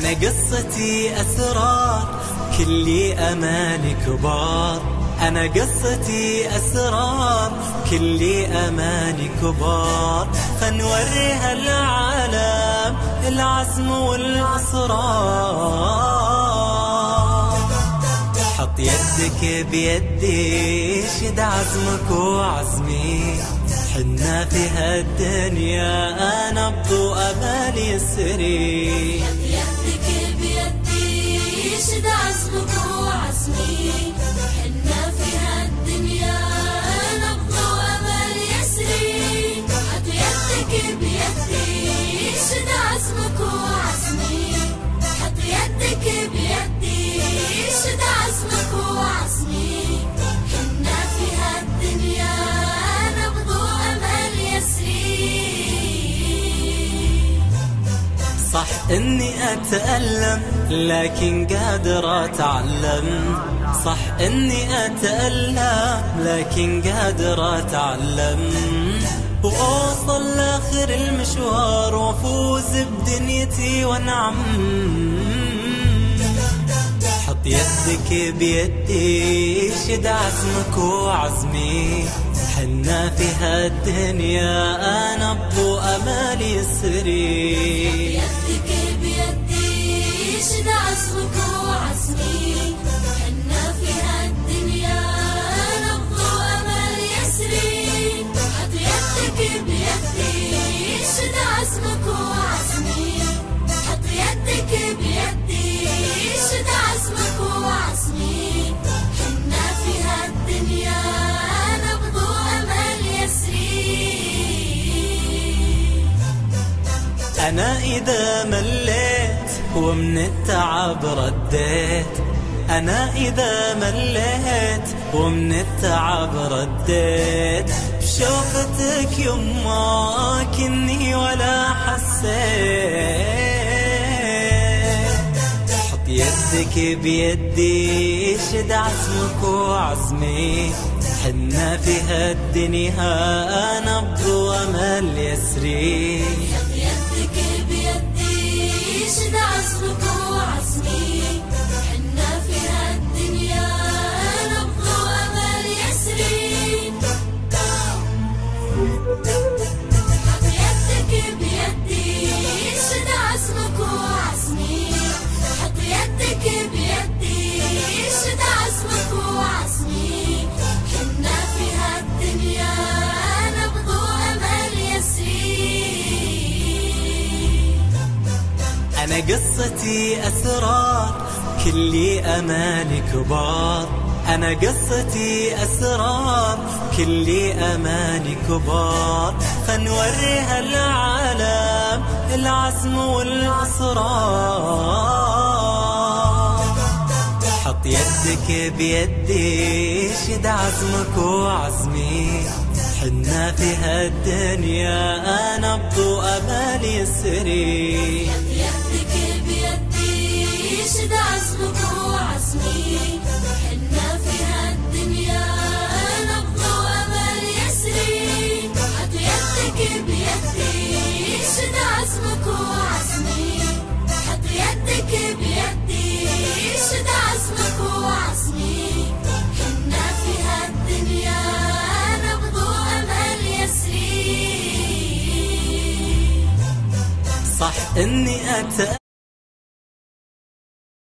أنا قصتي أسرار كل أماني كبار. أنا قصتي أسرار كل أماني كبار. فنوريها العالم العزم والإصرار. حط يدك بيدي شد عزمك وعزمي. حنا في هالدنيا نبض وأمل يسري. حط يدك بيدي شد عزمك وعزمي. حنا في هالدنيا نبض وأمل يسري. حط يدك بيدي شد عزمك وعزمي. حط يدك بيدي شد عزمك وعزمي. حنا في هالدنيا نبض وأمل يسري. صح إني أتألم لكن قادر أتعلم. صح إني أتألم لكن قادر أتعلم. وأوصل لآخر المشوار وأفوز بدنيتي وأنعم. حط يدك بيدي شد عزمك وعزمي. حنا في هالدنيا نبض وأمل يسري. يدك بيدي شد عزمك وعزمي. حنا في هالدنيا نبض وأمل يسري. حط يدك بيدي شد عزمك وعزمي. حط يدك بيدي شد عزمك وعزمي. حنا في هالدنيا نبض وأمل يسري. أنا إذا مليت ومن التعب رديت. أنا إذا مليت ومن التعب رديت. بشوفتك يما كني ولا حسيت. حط يدك بيدي شد عزمك وعزمي. حنا في هالدنيا نبض وأمل يسري. حط يدك بيدي شد عزمك وعزمي. حنا في هالدنيا نبض وأمل يسري. حط يدك بيدي شد عزمك وعزمي. حط يدك بيدي شد عزمك وعزمي. حنا في هالدنيا نبض وأمل يسري. أنا قصتي أسرار كل أماني كبار. أنا قصتي أسرار كل أماني كبار. فنوريها العالم العزم والإصرار. حط يدك بيدي شد عزمك وعزمي. حنا في هالدنيا نبض وأمل يسري. يدك بيدي شد عزمك وعزمي. حنا في هالدنيا نبض وأمل يسري. حط يدك بيدي شد عزمك وعزمي. حط يدك بيدي شد عزمك وعزمي. حنا في هالدنيا نبض وأمل يسري. صح إني